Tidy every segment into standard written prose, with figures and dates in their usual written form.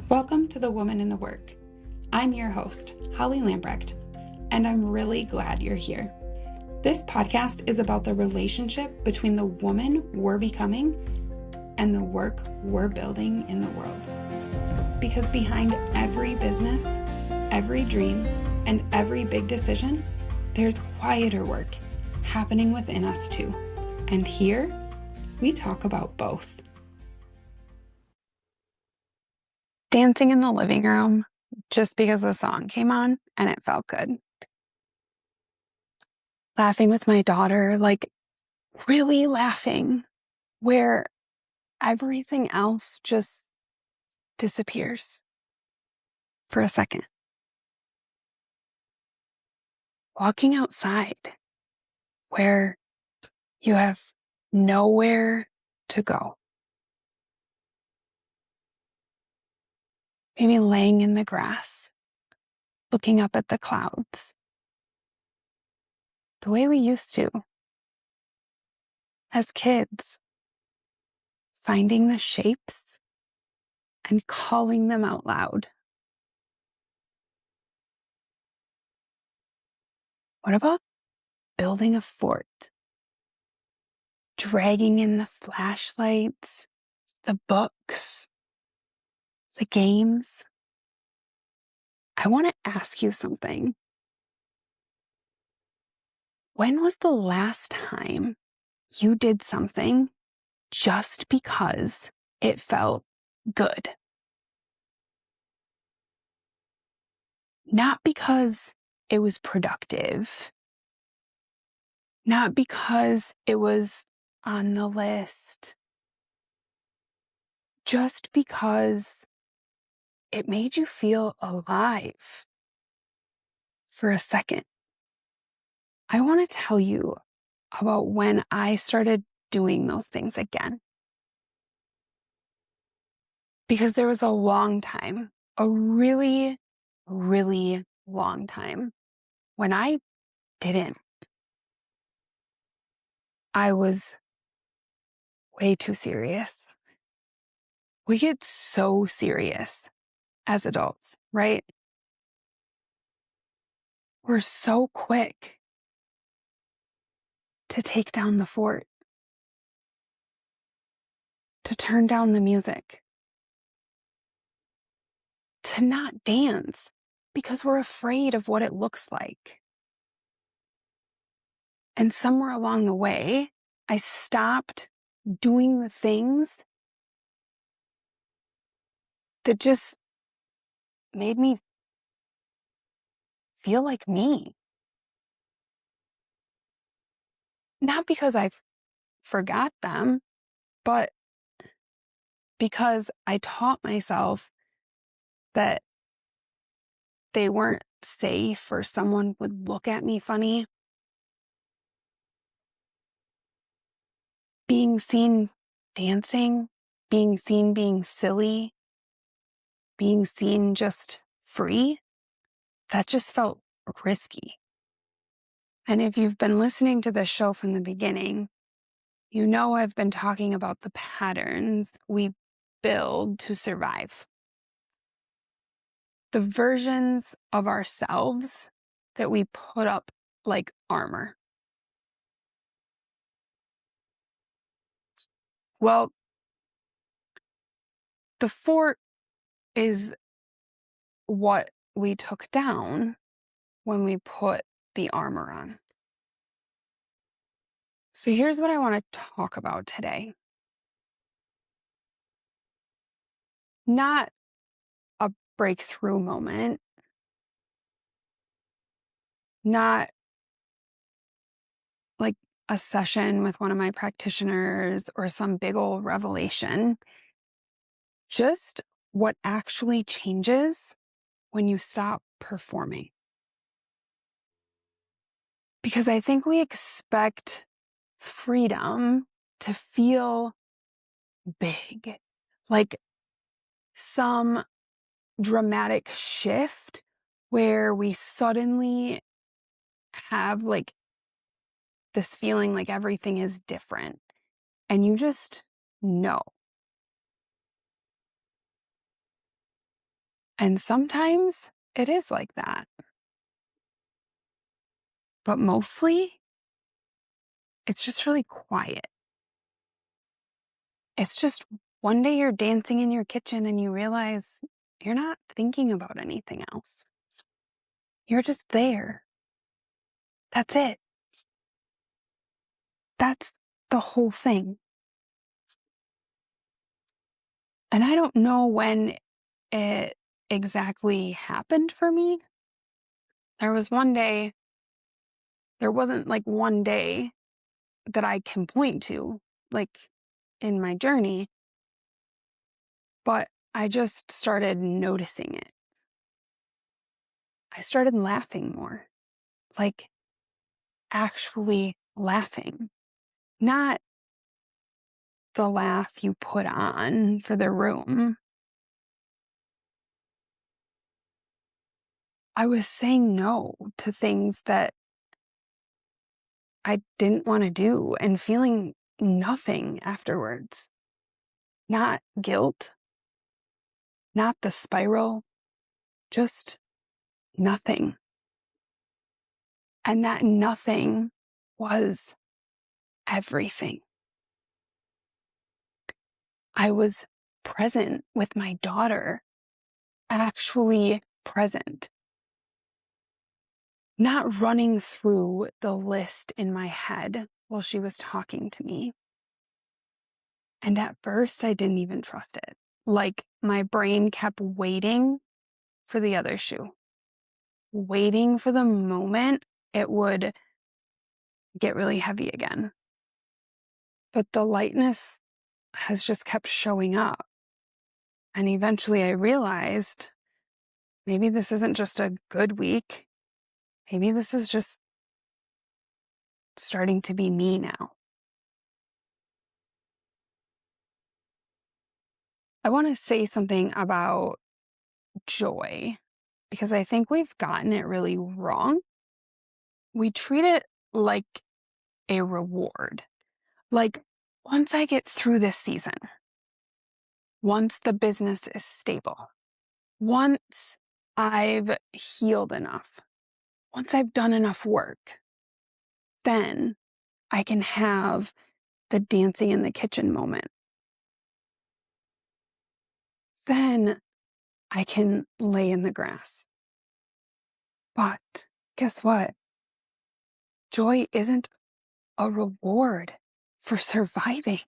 Welcome to The Woman in the Work. I'm your host, Holly Lambrecht, and I'm really glad you're here. This podcast is about the relationship between the woman we're becoming and the work we're building in the world. Because behind every business, every dream, and every big decision, there's quieter work happening within us too. And here, we talk about both. Dancing in the living room just because the song came on and it felt good. Laughing with my daughter, like really laughing, where everything else just disappears for a second. Walking outside where you have nowhere to go. Maybe laying in the grass, looking up at the clouds, the way we used to as kids, finding the shapes and calling them out loud. What about building a fort? Dragging in the flashlights, the books, the games. I want to ask you something. When was the last time you did something just because it felt good? Not because it was productive, not because it was on the list, just because it made you feel alive for a second. I want to tell you about when I started doing those things again. Because there was a long time, a really, really long time, when I didn't. I was way too serious. We get so serious as adults, right? We're so quick to take down the fort, to turn down the music, to not dance because we're afraid of what it looks like. And somewhere along the way, I stopped doing the things that just made me feel like me. Not because I forgot them, but because I taught myself that they weren't safe or someone would look at me funny. Being seen dancing, being seen being silly, being seen just free, that just felt risky. And if you've been listening to this show from the beginning, you know I've been talking about the patterns we build to survive. The versions of ourselves that we put up like armor. Well, the fort is what we took down when we put the armor on. So here's what I want to talk about today. Not a breakthrough moment, not like a session with one of my practitioners or some big old revelation, just what actually changes when you stop performing. Because I think we expect freedom to feel big, like some dramatic shift where we suddenly have like this feeling like everything is different and you just know. And sometimes it is like that. But mostly, it's just really quiet. It's just one day you're dancing in your kitchen and you realize you're not thinking about anything else. You're just there. That's it. That's the whole thing. And I don't know when it exactly happened for me. There wasn't like one day that I can point to, like in my journey, but I just started noticing it. I started laughing more, like actually laughing, not the laugh you put on for the room. I was saying no to things that I didn't want to do and feeling nothing afterwards. Not guilt, not the spiral, just nothing. And that nothing was everything. I was present with my daughter, actually present, not running through the list in my head while she was talking to me. And at first, I didn't even trust it. Like my brain kept waiting for the other shoe, waiting for the moment it would get really heavy again. But the lightness has just kept showing up. And eventually I realized maybe this isn't just a good week. Maybe this is just starting to be me now. I want to say something about joy because I think we've gotten it really wrong. We treat it like a reward. Like, once I get through this season, once the business is stable, once I've healed enough, once I've done enough work, then I can have the dancing in the kitchen moment. Then I can lay in the grass. But guess what? Joy isn't a reward for surviving.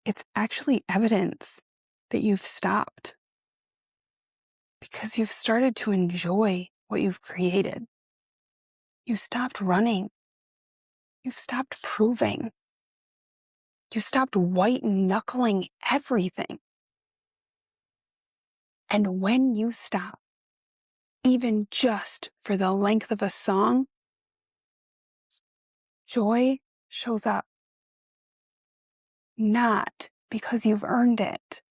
It's actually evidence that you've stopped because you've started to enjoy what you've created. You stopped running. You've stopped proving. You stopped white knuckling everything. And when you stop, even just for the length of a song, joy shows up. Not because you've earned it,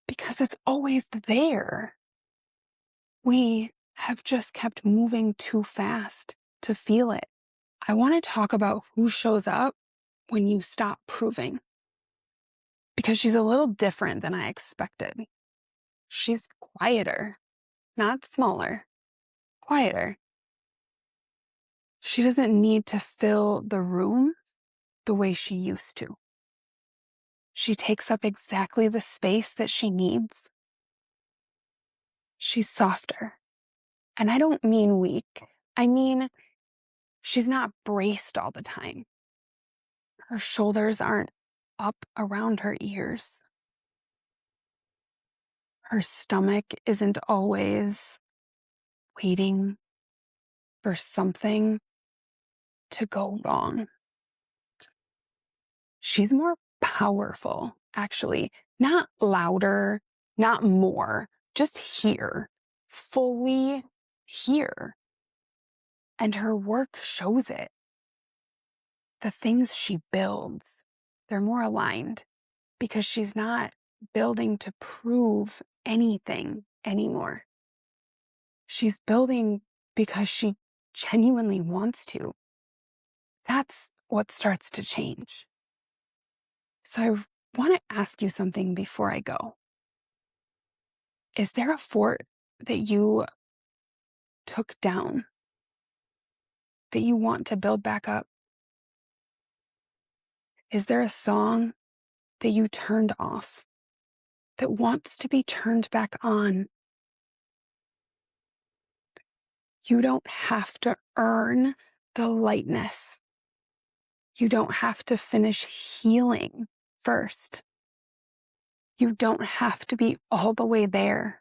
because it's always there. We have just kept moving too fast to feel it. I want to talk about who shows up when you stop proving, because she's a little different than I expected. She's quieter, not smaller, quieter. She doesn't need to fill the room the way she used to. She takes up exactly the space that she needs. She's softer. And I don't mean weak. I mean, she's not braced all the time. Her shoulders aren't up around her ears. Her stomach isn't always waiting for something to go wrong. She's more powerful, actually. Not louder, not more, just here, fully here. And her work shows it. The things she builds, they're more aligned because she's not building to prove anything anymore. She's building because she genuinely wants to. That's what starts to change. So I want to ask you something before I go. Is there a fort that you took down that you want to build back up? Is there a song that you turned off that wants to be turned back on? You don't have to earn the lightness. You don't have to finish healing first. You don't have to be all the way there.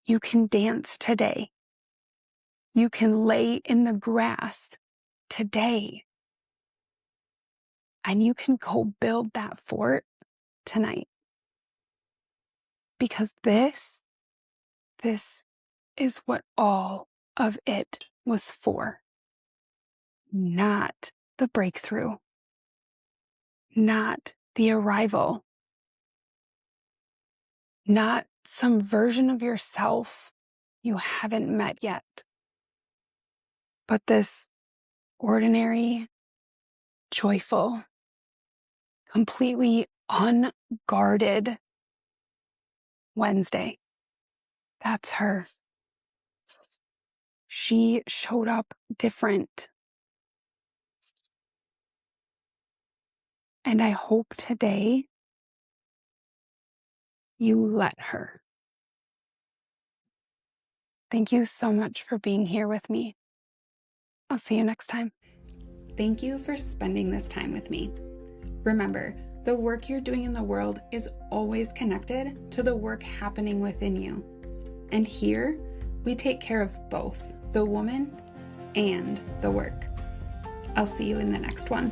You can dance today. You can lay in the grass today. And you can go build that fort tonight. Because this is what all of it was for. Not the breakthrough. Not the arrival. Not some version of yourself you haven't met yet. But this ordinary, joyful, completely unguarded Wednesday. That's her. She showed up different. And I hope today you let her. Thank you so much for being here with me. I'll see you next time. Thank you for spending this time with me. Remember, the work you're doing in the world is always connected to the work happening within you. And here, we take care of both the woman and the work. I'll see you in the next one.